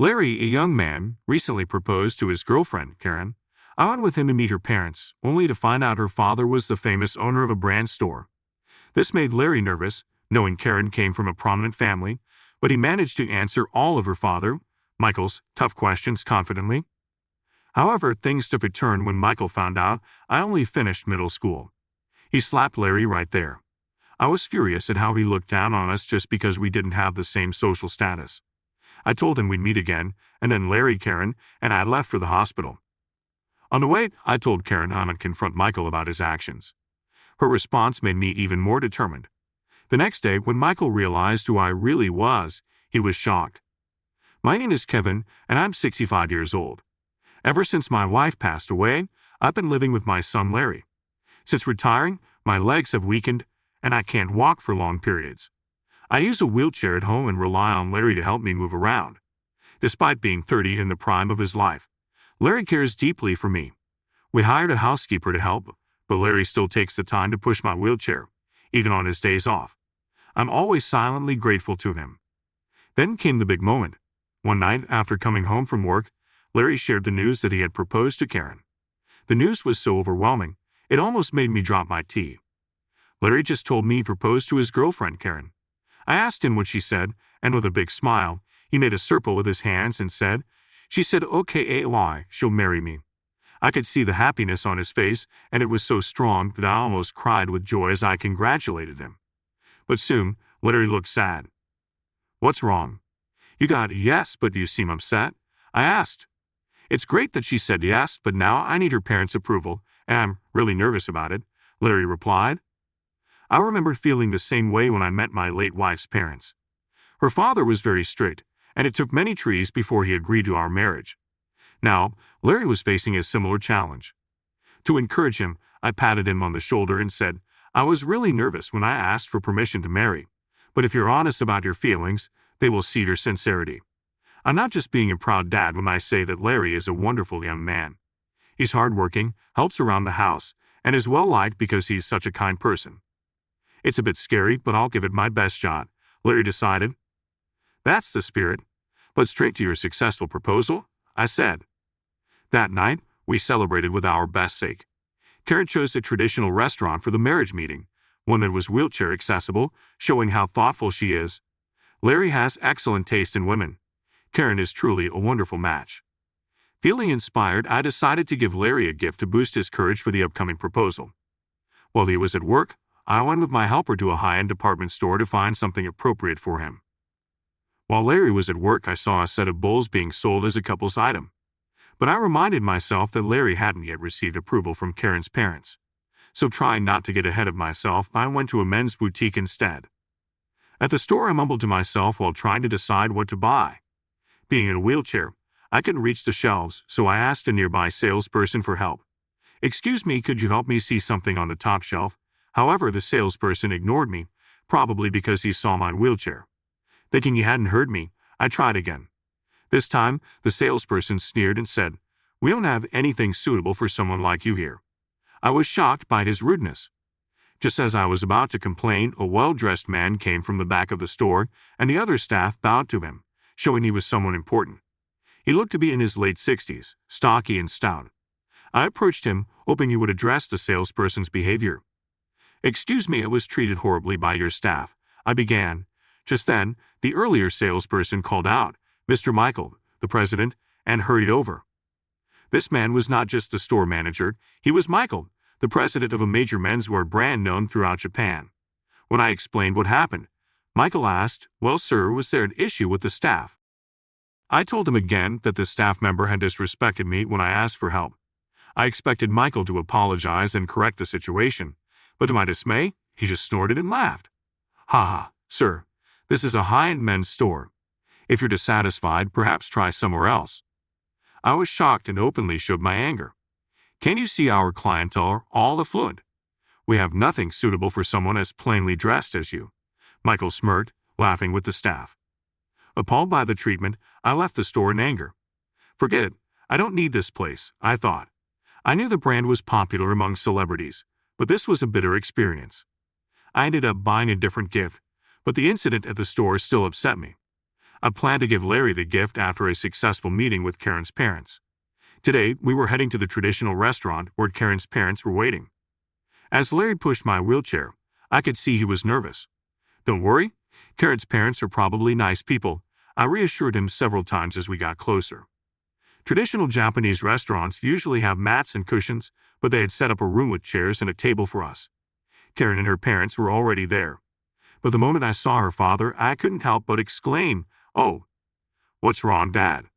Larry, a young man, recently proposed to his girlfriend, Karen. I went with him to meet her parents, only to find out her father was the famous owner of a brand store. This made Larry nervous, knowing Karen came from a prominent family, but he managed to answer all of her father, Michael's, tough questions confidently. However, things took a turn when Michael found out I only finished middle school. He slapped Larry right there. I was furious at how he looked down on us just because we didn't have the same social status. I told him we'd meet again, and then Larry, Karen, and I left for the hospital. On the way, I told Karen I would confront Michael about his actions. Her response made me even more determined. The next day, when Michael realized who I really was, he was shocked. My name is Kevin, and I'm 65 years old. Ever since my wife passed away, I've been living with my son Larry. Since retiring, my legs have weakened, and I can't walk for long periods. I use a wheelchair at home and rely on Larry to help me move around. Despite being 30 in the prime of his life, Larry cares deeply for me. We hired a housekeeper to help, but Larry still takes the time to push my wheelchair, even on his days off. I'm always silently grateful to him. Then came the big moment. One night, after coming home from work, Larry shared the news that he had proposed to Karen. The news was so overwhelming, it almost made me drop my tea. Larry just told me he proposed to his girlfriend, Karen. I asked him what she said, and with a big smile, he made a circle with his hands and said, "She said okay, she'll marry me." I could see the happiness on his face, and it was so strong that I almost cried with joy as I congratulated him. But soon, Larry looked sad. "What's wrong? You got a yes, but you seem upset?" I asked. "It's great that she said yes, but now I need her parents' approval, and I'm really nervous about it," Larry replied. I remember feeling the same way when I met my late wife's parents. Her father was very strict, and it took many trees before he agreed to our marriage. Now, Larry was facing a similar challenge. To encourage him, I patted him on the shoulder and said, "I was really nervous when I asked for permission to marry, but if you're honest about your feelings, they will see your sincerity. I'm not just being a proud dad when I say that Larry is a wonderful young man. He's hardworking, helps around the house, and is well-liked because he's such a kind person. It's a bit scary, but I'll give it my best shot," Larry decided. "That's the spirit. But straight to your successful proposal," I said. That night, we celebrated with our best sake. Karen chose a traditional restaurant for the marriage meeting, one that was wheelchair accessible, showing how thoughtful she is. Larry has excellent taste in women. Karen is truly a wonderful match. Feeling inspired, I decided to give Larry a gift to boost his courage for the upcoming proposal. While he was at work, I went with my helper to a high-end department store to find something appropriate for him. While Larry was at work, I saw a set of bowls being sold as a couple's item. But I reminded myself that Larry hadn't yet received approval from Karen's parents. So trying not to get ahead of myself, I went to a men's boutique instead. At the store, I mumbled to myself while trying to decide what to buy. Being in a wheelchair, I couldn't reach the shelves, so I asked a nearby salesperson for help. "Excuse me, could you help me see something on the top shelf?" However, the salesperson ignored me, probably because he saw my wheelchair. Thinking he hadn't heard me, I tried again. This time, the salesperson sneered and said, "We don't have anything suitable for someone like you here." I was shocked by his rudeness. Just as I was about to complain, a well-dressed man came from the back of the store, and the other staff bowed to him, showing he was someone important. He looked to be in his late 60s, stocky and stout. I approached him, hoping he would address the salesperson's behavior. "Excuse me, I was treated horribly by your staff," I began. Just then, the earlier salesperson called out, "Mr. Michael, the president," and hurried over. This man was not just the store manager, he was Michael, the president of a major menswear brand known throughout Japan. When I explained what happened, Michael asked, "Well, sir, was there an issue with the staff?" I told him again that the staff member had disrespected me when I asked for help. I expected Michael to apologize and correct the situation, but to my dismay, he just snorted and laughed. "Ha ha, sir, this is a high-end men's store. If you're dissatisfied, perhaps try somewhere else." I was shocked and openly showed my anger. "Can't you see our clientele are all affluent? We have nothing suitable for someone as plainly dressed as you." Michael smirked, laughing with the staff. Appalled by the treatment, I left the store in anger. Forget it, I don't need this place, I thought. I knew the brand was popular among celebrities, but this was a bitter experience. I ended up buying a different gift, but the incident at the store still upset me. I planned to give Larry the gift after a successful meeting with Karen's parents. Today, we were heading to the traditional restaurant where Karen's parents were waiting. As Larry pushed my wheelchair, I could see he was nervous. "Don't worry, Karen's parents are probably nice people," I reassured him several times as we got closer. Traditional Japanese restaurants usually have mats and cushions, but they had set up a room with chairs and a table for us. Karen and her parents were already there. But the moment I saw her father, I couldn't help but exclaim, "Oh, what's wrong, Dad?"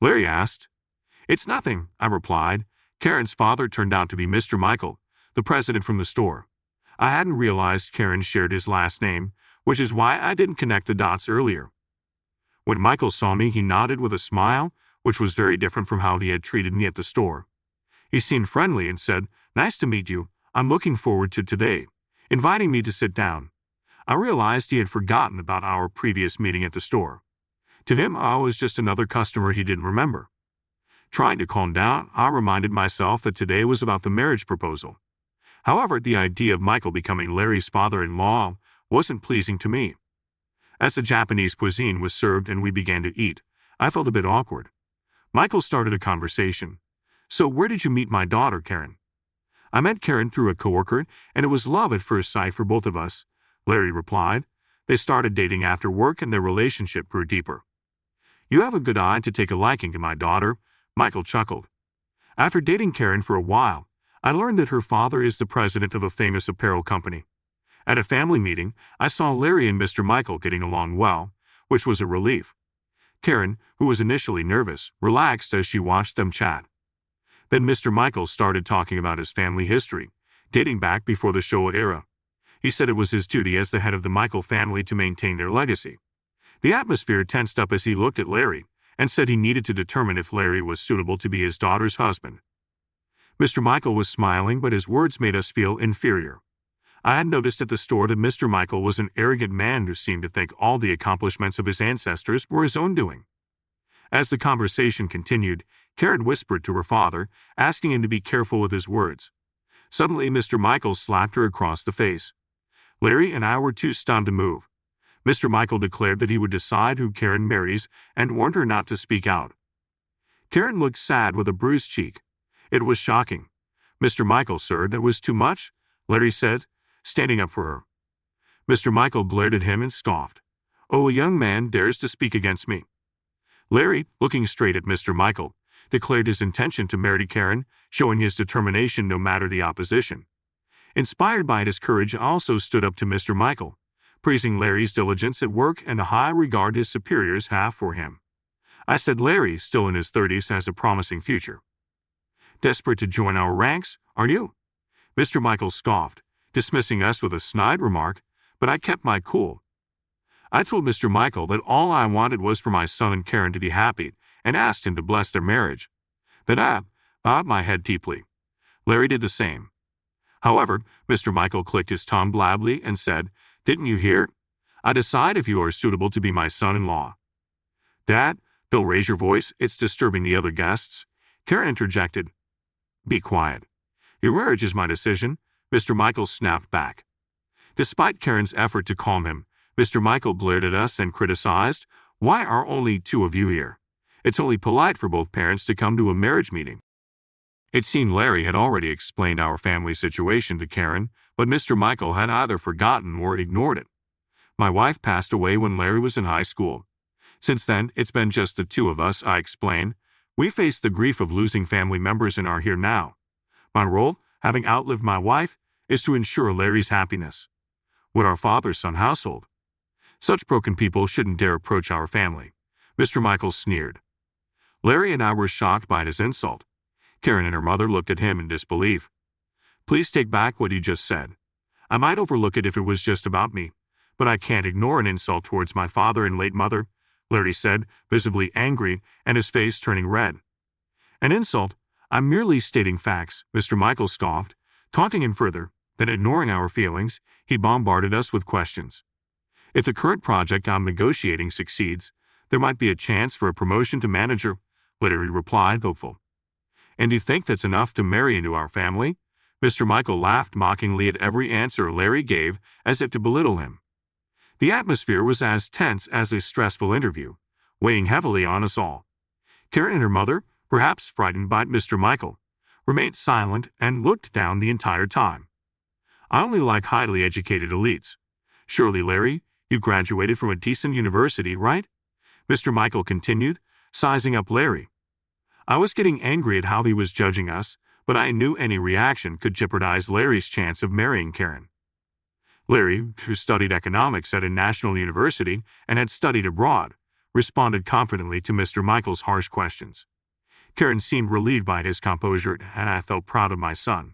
Larry asked. "It's nothing," I replied. Karen's father turned out to be Mr. Michael, the president from the store. I hadn't realized Karen shared his last name, which is why I didn't connect the dots earlier. When Michael saw me, he nodded with a smile, which was very different from how he had treated me at the store. He seemed friendly and said, "Nice to meet you. I'm looking forward to today," inviting me to sit down. I realized he had forgotten about our previous meeting at the store. To him, I was just another customer he didn't remember. Trying to calm down, I reminded myself that today was about the marriage proposal. However, the idea of Michael becoming Larry's father-in-law wasn't pleasing to me. As the Japanese cuisine was served and we began to eat, I felt a bit awkward. Michael started a conversation. "So where did you meet my daughter, Karen?" "I met Karen through a coworker, and it was love at first sight for both of us," Larry replied. "They started dating after work and their relationship grew deeper." "You have a good eye to take a liking to my daughter," Michael chuckled. After dating Karen for a while, I learned that her father is the president of a famous apparel company. At a family meeting, I saw Larry and Mr. Michael getting along well, which was a relief. Karen, who was initially nervous, relaxed as she watched them chat. Then Mr. Michael started talking about his family history, dating back before the Showa era. He said it was his duty as the head of the Michael family to maintain their legacy. The atmosphere tensed up as he looked at Larry and said he needed to determine if Larry was suitable to be his daughter's husband. Mr. Michael was smiling, but his words made us feel inferior. I had noticed at the store that Mr. Michael was an arrogant man who seemed to think all the accomplishments of his ancestors were his own doing. As the conversation continued, Karen whispered to her father, asking him to be careful with his words. Suddenly, Mr. Michael slapped her across the face. Larry and I were too stunned to move. Mr. Michael declared that he would decide who Karen marries and warned her not to speak out. Karen looked sad with a bruised cheek. It was shocking. "Mr. Michael, sir, that was too much," Larry said, standing up for her. Mr. Michael glared at him and scoffed. "Oh, a young man dares to speak against me." Larry, looking straight at Mr. Michael, declared his intention to marry Karen, showing his determination no matter the opposition. Inspired by his courage, I also stood up to Mr. Michael, praising Larry's diligence at work and the high regard his superiors have for him. I said Larry, still in his 30s, has a promising future. "Desperate to join our ranks, aren't you?" Mr. Michael scoffed, dismissing us with a snide remark, but I kept my cool. I told Mr. Michael that all I wanted was for my son and Karen to be happy and asked him to bless their marriage. Then I bowed my head deeply. Larry did the same. However, Mr. Michael clicked his tongue blably and said, "Didn't you hear? I decide if you are suitable to be my son-in-law." "Dad, don't raise your voice, it's disturbing the other guests," Karen interjected. "Be quiet. Your marriage is my decision," Mr. Michael snapped back. Despite Karen's effort to calm him, Mr. Michael glared at us and criticized, "Why are only two of you here? It's only polite for both parents to come to a marriage meeting." It seemed Larry had already explained our family situation to Karen, but Mr. Michael had either forgotten or ignored it. "My wife passed away when Larry was in high school. Since then, it's been just the two of us," I explained. "We face the grief of losing family members and are here now. My role, having outlived my wife, is to ensure Larry's happiness. With our father-son household. Such broken people shouldn't dare approach our family," Mr. Michael sneered. Larry and I were shocked by his insult. Karen and her mother looked at him in disbelief. "Please take back what you just said. I might overlook it if it was just about me, but I can't ignore an insult towards my father and late mother," Larry said, visibly angry and his face turning red. "An insult? I'm merely stating facts," Mr. Michael scoffed, taunting him further. Then, ignoring our feelings, he bombarded us with questions. "If the current project I'm negotiating succeeds, there might be a chance for a promotion to manager," Larry replied, hopeful. "And you think that's enough to marry into our family?" Mr. Michael laughed mockingly at every answer Larry gave, as if to belittle him. The atmosphere was as tense as a stressful interview, weighing heavily on us all. Karen and her mother, perhaps frightened by Mr. Michael, remained silent and looked down the entire time. I only like highly educated elites. Surely, Larry, you graduated from a decent university, right? Mr. Michael continued, sizing up Larry. I was getting angry at how he was judging us, but I knew any reaction could jeopardize Larry's chance of marrying Karen. Larry, who studied economics at a national university and had studied abroad, responded confidently to Mr. Michael's harsh questions. Karen seemed relieved by his composure, and I felt proud of my son.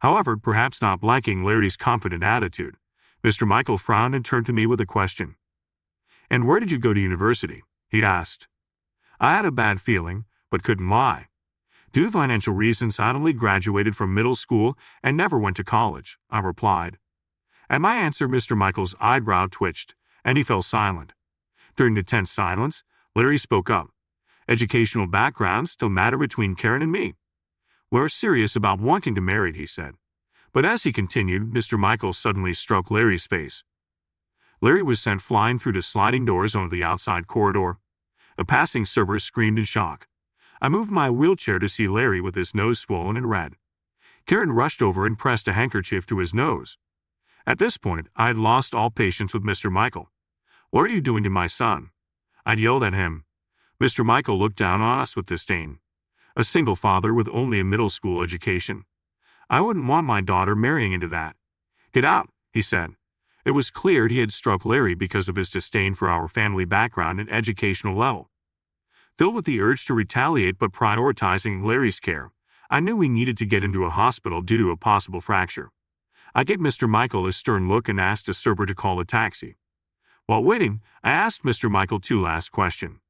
However, perhaps not liking Larry's confident attitude, Mr. Michael frowned and turned to me with a question. "And where did you go to university?" he asked. I had a bad feeling, but couldn't lie. Due to financial reasons, I only graduated from middle school and never went to college, I replied. At my answer, Mr. Michael's eyebrow twitched, and he fell silent. During the tense silence, Larry spoke up. Educational backgrounds still matter between Karen and me. We're serious about wanting to marry, he said. But as he continued, Mr. Michael suddenly struck Larry's face. Larry was sent flying through the sliding doors onto the outside corridor. A passing server screamed in shock. I moved my wheelchair to see Larry with his nose swollen and red. Karen rushed over and pressed a handkerchief to his nose. At this point, I had lost all patience with Mr. Michael. "What are you doing to my son?" I'd yelled at him. Mr. Michael looked down on us with disdain. A single father with only a middle school education. I wouldn't want my daughter marrying into that. "Get out," he said. It was clear he had struck Larry because of his disdain for our family background and educational level. Filled with the urge to retaliate but prioritizing Larry's care, I knew we needed to get into a hospital due to a possible fracture. I gave Mr. Michael a stern look and asked a server to call a taxi. While waiting, I asked Mr. Michael two last questions.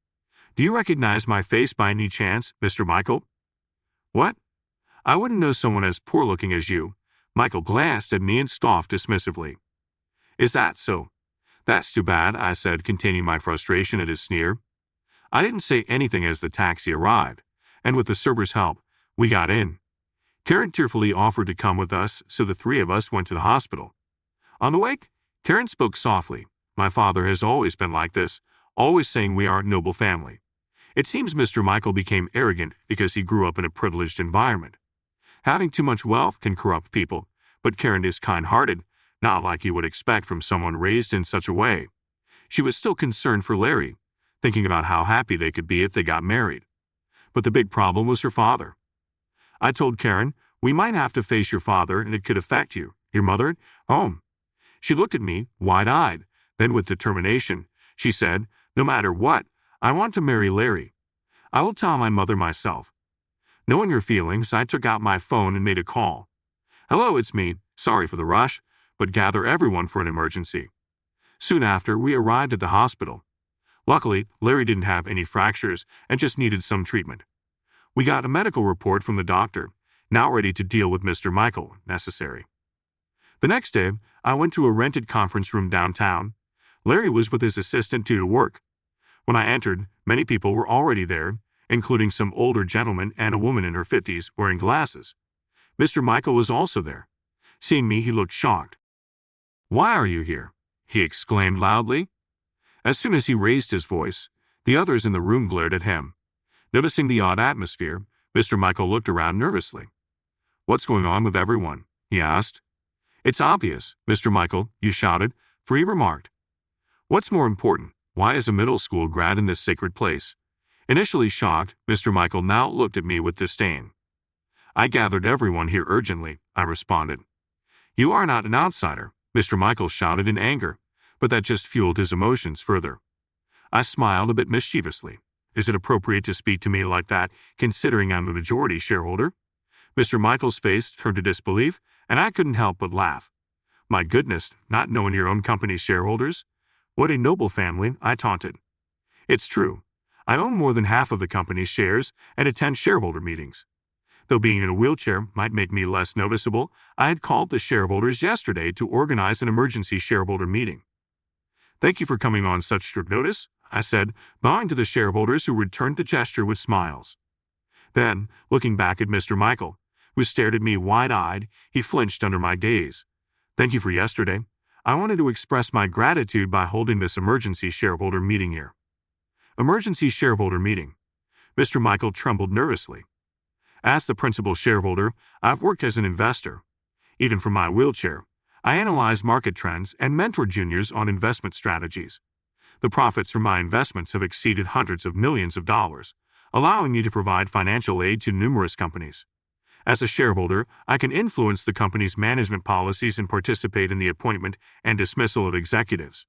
"Do you recognize my face by any chance, Mr. Michael?" "What? I wouldn't know someone as poor-looking as you." Michael glanced at me and scoffed dismissively. "Is that so? That's too bad," I said, containing my frustration at his sneer. I didn't say anything as the taxi arrived, and with the server's help, we got in. Karen tearfully offered to come with us, so the three of us went to the hospital. On the way, Karen spoke softly. "My father has always been like this, always saying we are a noble family. It seems Mr. Michael became arrogant because he grew up in a privileged environment. Having too much wealth can corrupt people, but Karen is kind-hearted, not like you would expect from someone raised in such a way." She was still concerned for Larry, thinking about how happy they could be if they got married. But the big problem was her father. I told Karen, "We might have to face your father and it could affect you. Your mother at home." She looked at me, wide-eyed. Then with determination, she said, "No matter what, I want to marry Larry. I will tell my mother myself." Knowing her feelings, I took out my phone and made a call. "Hello, it's me. Sorry for the rush, but gather everyone for an emergency." Soon after, we arrived at the hospital. Luckily, Larry didn't have any fractures and just needed some treatment. We got a medical report from the doctor, now ready to deal with Mr. Michael, necessary. The next day, I went to a rented conference room downtown. Larry was with his assistant due to work. When I entered, many people were already there, including some older gentlemen and a woman in her 50s wearing glasses. Mr. Michael was also there. Seeing me, he looked shocked. "Why are you here?" he exclaimed loudly. As soon as he raised his voice, the others in the room glared at him. Noticing the odd atmosphere, Mr. Michael looked around nervously. "What's going on with everyone?" he asked. "It's obvious, Mr. Michael," you shouted. 3 remarked. "What's more important, why is a middle school grad in this sacred place?" Initially shocked, Mr. Michael now looked at me with disdain. "I gathered everyone here urgently," I responded. "You are not an outsider," Mr. Michael shouted in anger, but that just fueled his emotions further. I smiled a bit mischievously. Is it appropriate to speak to me like that, considering I'm a majority shareholder? Mr. Michael's face turned to disbelief, and I couldn't help but laugh. My goodness, not knowing your own company's shareholders? What a noble family, I taunted. It's true. I own more than half of the company's shares and attend shareholder meetings. Though being in a wheelchair might make me less noticeable, I had called the shareholders yesterday to organize an emergency shareholder meeting. "Thank you for coming on such short notice," I said, bowing to the shareholders who returned the gesture with smiles. Then, looking back at Mr. Michael, who stared at me wide-eyed, he flinched under my gaze. "Thank you for yesterday. I wanted to express my gratitude by holding this emergency shareholder meeting here. Emergency shareholder meeting. Mr. Michael trembled nervously. As the principal shareholder, I've worked as an investor. Even from my wheelchair, I analyze market trends and mentor juniors on investment strategies. The profits from my investments have exceeded hundreds of millions of dollars, allowing me to provide financial aid to numerous companies. As a shareholder, I can influence the company's management policies and participate in the appointment and dismissal of executives.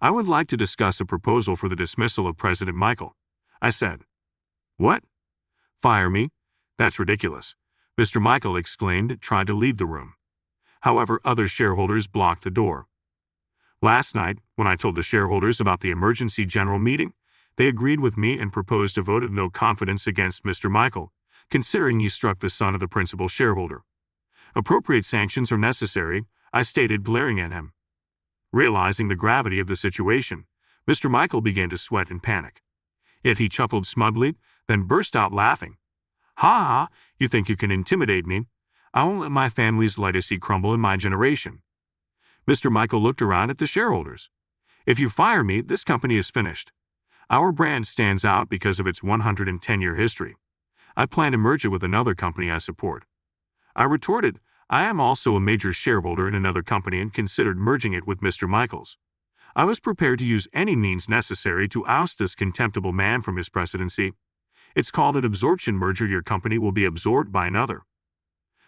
I would like to discuss a proposal for the dismissal of President Michael, I said. What? Fire me? That's ridiculous, Mr. Michael exclaimed and tried to leave the room. However, other shareholders blocked the door. Last night, when I told the shareholders about the emergency general meeting, they agreed with me and proposed a vote of no confidence against Mr. Michael, considering he struck the son of the principal shareholder. Appropriate sanctions are necessary, I stated, glaring at him. Realizing the gravity of the situation, Mr. Michael began to sweat and panic. Yet he chuckled smugly, then burst out laughing. Ha ha, you think you can intimidate me? I won't let my family's legacy crumble in my generation. Mr. Michael looked around at the shareholders. If you fire me, this company is finished. Our brand stands out because of its 110-year history. I plan to merge it with another company I support. I retorted, I am also a major shareholder in another company and considered merging it with Mr. Michael's. I was prepared to use any means necessary to oust this contemptible man from his presidency. It's called an absorption merger. Your company will be absorbed by another.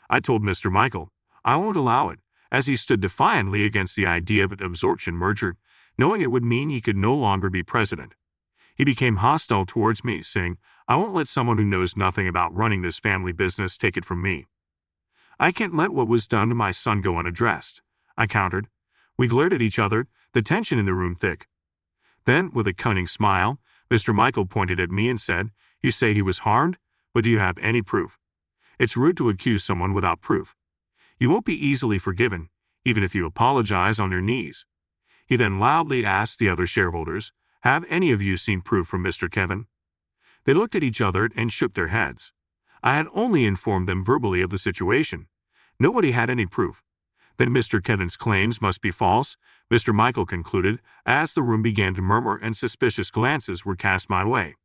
I told Mr. Michael, I won't allow it, as he stood defiantly against the idea of an absorption merger, knowing it would mean he could no longer be president. He became hostile towards me, saying, I won't let someone who knows nothing about running this family business take it from me. I can't let what was done to my son go unaddressed, I countered. We glared at each other, the tension in the room thick. Then, with a cunning smile, Mr. Michael pointed at me and said, You say he was harmed, but do you have any proof? It's rude to accuse someone without proof. You won't be easily forgiven, even if you apologize on your knees. He then loudly asked the other shareholders, Have any of you seen proof from Mr. Kevin? They looked at each other and shook their heads. I had only informed them verbally of the situation. Nobody had any proof. Then Mr. Kevin's claims must be false, Mr. Michael concluded, as the room began to murmur and suspicious glances were cast my way.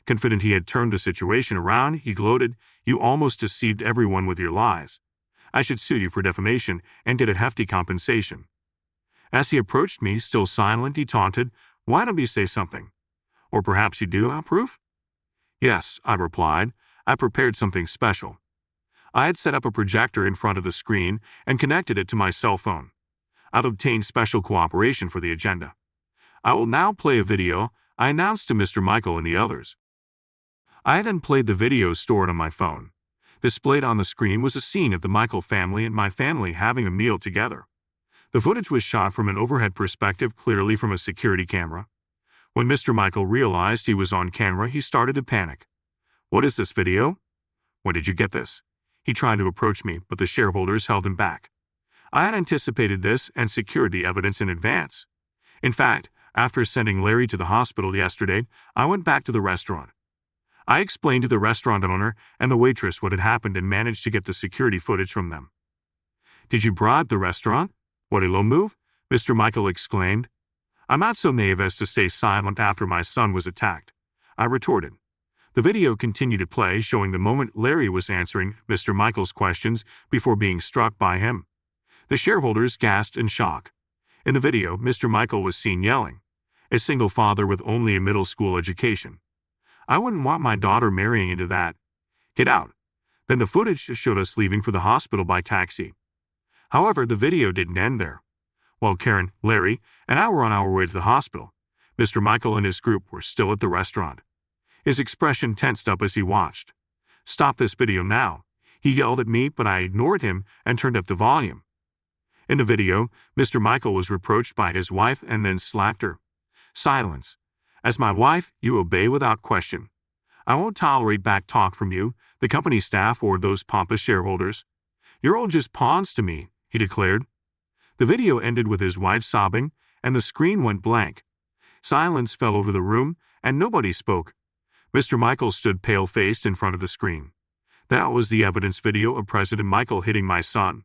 Confident he had turned the situation around, he gloated, You almost deceived everyone with your lies. I should sue you for defamation and get a hefty compensation. As he approached me, still silent, he taunted, Why don't you say something? Or perhaps you do have proof? Yes, I replied. I prepared something special. I had set up a projector in front of the screen and connected it to my cell phone. I've obtained special cooperation for the agenda. I will now play a video, I announced to Mr. Michael and the others. I then played the video stored on my phone. Displayed on the screen was a scene of the Michael family and my family having a meal together. The footage was shot from an overhead perspective, clearly from a security camera. When Mr. Michael realized he was on camera, he started to panic. What is this video? When did you get this? He tried to approach me, but the shareholders held him back. I had anticipated this and secured the evidence in advance. In fact, after sending Larry to the hospital yesterday, I went back to the restaurant. I explained to the restaurant owner and the waitress what had happened and managed to get the security footage from them. Did you bribe the restaurant? What a low move, Mr. Michael exclaimed. I'm not so naive as to stay silent after my son was attacked, I retorted. The video continued to play, showing the moment Larry was answering Mr. Michael's questions before being struck by him. The shareholders gasped in shock. In the video, Mr. Michael was seen yelling, a single father with only a middle school education. I wouldn't want my daughter marrying into that. Get out. Then the footage showed us leaving for the hospital by taxi. However, the video didn't end there. While Karen, Larry, and I were on our way to the hospital, Mr. Michael and his group were still at the restaurant. His expression tensed up as he watched. Stop this video now. He yelled at me, but I ignored him and turned up the volume. In the video, Mr. Michael was reproached by his wife and then slapped her. Silence. As my wife, you obey without question. I won't tolerate back talk from you, the company staff, or those pompous shareholders. You're all just pawns to me, he declared. The video ended with his wife sobbing, and the screen went blank. Silence fell over the room, and nobody spoke. Mr. Michael stood pale-faced in front of the screen. That was the evidence video of President Michael hitting my son.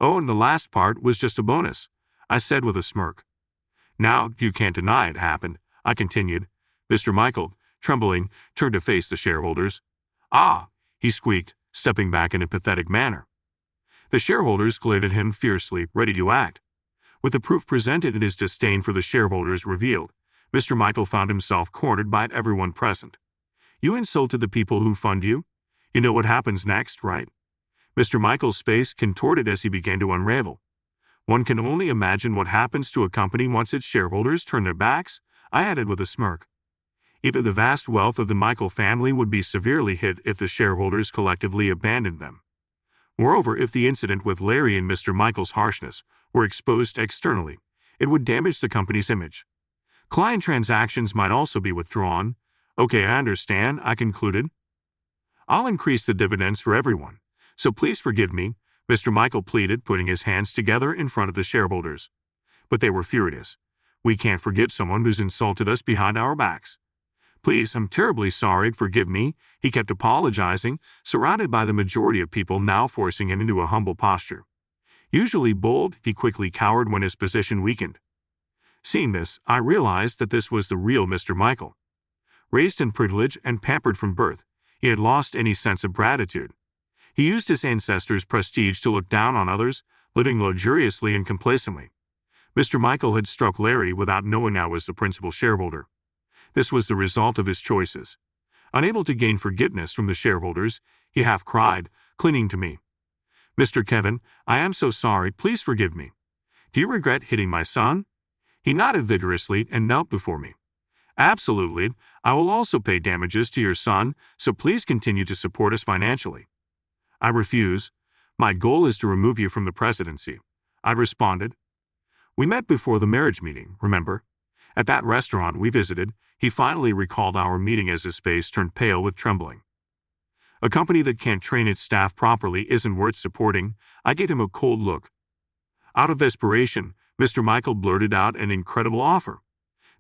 Oh, and the last part was just a bonus. I said with a smirk. Now, you can't deny it happened, I continued. Mr. Michael, trembling, turned to face the shareholders. Ah, he squeaked, stepping back in a pathetic manner. The shareholders glared at him fiercely, ready to act. With the proof presented and his disdain for the shareholders revealed, Mr. Michael found himself cornered by everyone present. You insulted the people who fund you? You know what happens next, right? Mr. Michael's face contorted as he began to unravel. One can only imagine what happens to a company once its shareholders turn their backs, I added with a smirk. Even the vast wealth of the Michael family would be severely hit if the shareholders collectively abandoned them. Moreover, if the incident with Larry and Mr. Michael's harshness were exposed externally, it would damage the company's image. Client transactions might also be withdrawn. Okay, I understand, I concluded. I'll increase the dividends for everyone, so please forgive me, Mr. Michael pleaded, putting his hands together in front of the shareholders. But they were furious. We can't forgive someone who's insulted us behind our backs. Please, I'm terribly sorry, forgive me, he kept apologizing, surrounded by the majority of people now forcing him into a humble posture. Usually bold, he quickly cowered when his position weakened. Seeing this, I realized that this was the real Mr. Michael. Raised in privilege and pampered from birth, he had lost any sense of gratitude. He used his ancestors' prestige to look down on others, living luxuriously and complacently. Mr. Michael had struck Larry without knowing I was the principal shareholder. This was the result of his choices. Unable to gain forgiveness from the shareholders, he half cried, clinging to me. Mr. Kevin, I am so sorry, please forgive me. Do you regret hitting my son? He nodded vigorously and knelt before me. Absolutely, I will also pay damages to your son, so please continue to support us financially. I refuse. My goal is to remove you from the presidency, I responded. We met before the marriage meeting, remember? At that restaurant we visited, he finally recalled our meeting as his face turned pale with trembling. A company that can't train its staff properly isn't worth supporting. I gave him a cold look. Out of desperation, Mr. Michael blurted out an incredible offer.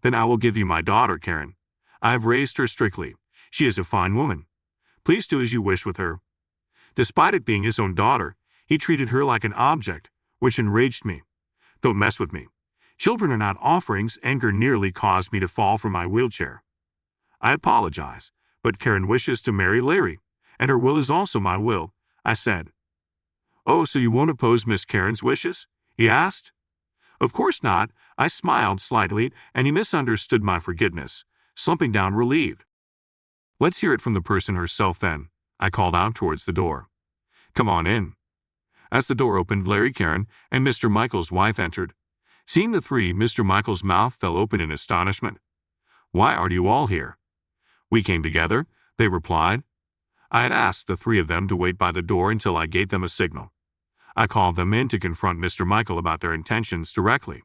Then I will give you my daughter, Karen. I have raised her strictly. She is a fine woman. Please do as you wish with her. Despite it being his own daughter, he treated her like an object, which enraged me. Don't mess with me. Children are not offerings. Anger nearly caused me to fall from my wheelchair. I apologize, but Karen wishes to marry Larry, and her will is also my will, I said. Oh, so you won't oppose Miss Karen's wishes? He asked. Of course not, I smiled slightly, and he misunderstood my forgiveness, slumping down relieved. Let's hear it from the person herself then, I called out towards the door. Come on in. As the door opened, Larry, Karen, and Mr. Michael's wife entered. Seeing the three, Mr. Michael's mouth fell open in astonishment. Why are you all here? We came together, they replied. I had asked the three of them to wait by the door until I gave them a signal. I called them in to confront Mr. Michael about their intentions directly.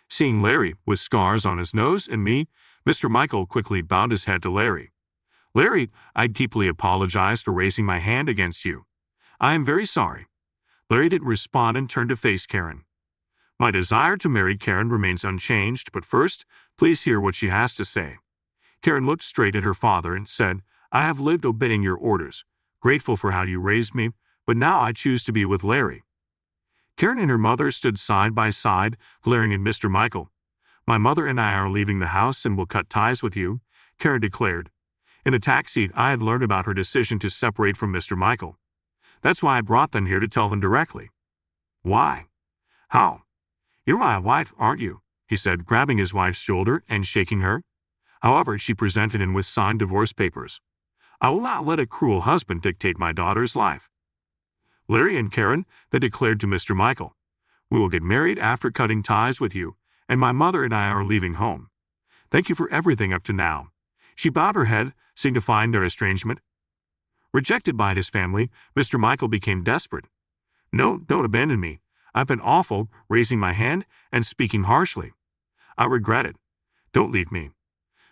Seeing Larry with scars on his nose and me, Mr. Michael quickly bowed his head to Larry. Larry, I deeply apologize for raising my hand against you. I am very sorry. Larry didn't respond and turned to face Karen. My desire to marry Karen remains unchanged, but first, please hear what she has to say. Karen looked straight at her father and said, I have lived obeying your orders, grateful for how you raised me, but now I choose to be with Larry. Karen and her mother stood side by side, glaring at Mr. Michael. My mother and I are leaving the house and will cut ties with you, Karen declared. In the taxi, I had learned about her decision to separate from Mr. Michael. That's why I brought them here to tell them directly. Why? How? You're my wife, aren't you? He said, grabbing his wife's shoulder and shaking her. However, she presented him with signed divorce papers. I will not let a cruel husband dictate my daughter's life. Larry and Karen, they declared to Mr. Michael, we will get married after cutting ties with you, and my mother and I are leaving home. Thank you for everything up to now. She bowed her head, signifying their estrangement. Rejected by his family, Mr. Michael became desperate. No, don't abandon me. I've been awful, raising my hand and speaking harshly. I regret it. Don't leave me.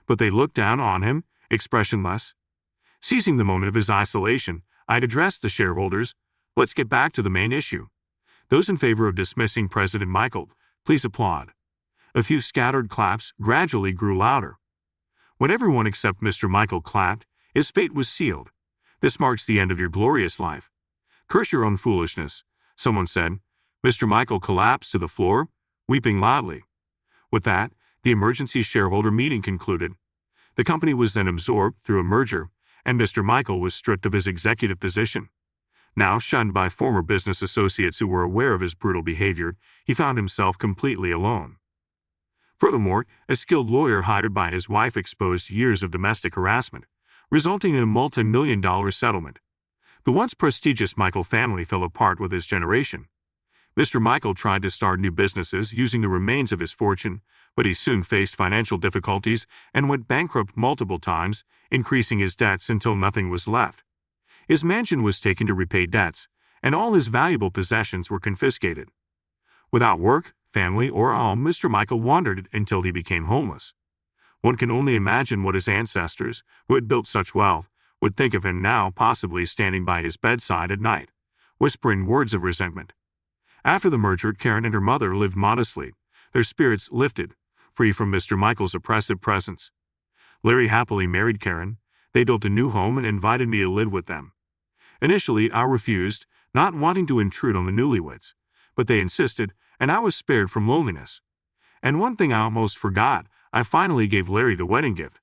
But they looked down on him, expressionless. Seizing the moment of his isolation, I'd addressed the shareholders. Let's get back to the main issue. Those in favor of dismissing President Michael, please applaud. A few scattered claps gradually grew louder. When everyone except Mr. Michael clapped, his fate was sealed. This marks the end of your glorious life. Curse your own foolishness, someone said. Mr. Michael collapsed to the floor, weeping loudly. With that, the emergency shareholder meeting concluded. The company was then absorbed through a merger, and Mr. Michael was stripped of his executive position. Now shunned by former business associates who were aware of his brutal behavior, he found himself completely alone. Furthermore, a skilled lawyer hired by his wife exposed years of domestic harassment, resulting in a multi-million-dollar settlement. The once prestigious Michael family fell apart with his generation. Mr. Michael tried to start new businesses using the remains of his fortune, but he soon faced financial difficulties and went bankrupt multiple times, increasing his debts until nothing was left. His mansion was taken to repay debts, and all his valuable possessions were confiscated. Without work, family, or home, Mr. Michael wandered until he became homeless. One can only imagine what his ancestors, who had built such wealth, would think of him now, possibly standing by his bedside at night, whispering words of resentment. After the merger, Karen and her mother lived modestly, their spirits lifted, free from Mr. Michael's oppressive presence. Larry happily married Karen. They built a new home and invited me to live with them. Initially, I refused, not wanting to intrude on the newlyweds, but they insisted, and I was spared from loneliness. And one thing I almost forgot, I finally gave Larry the wedding gift,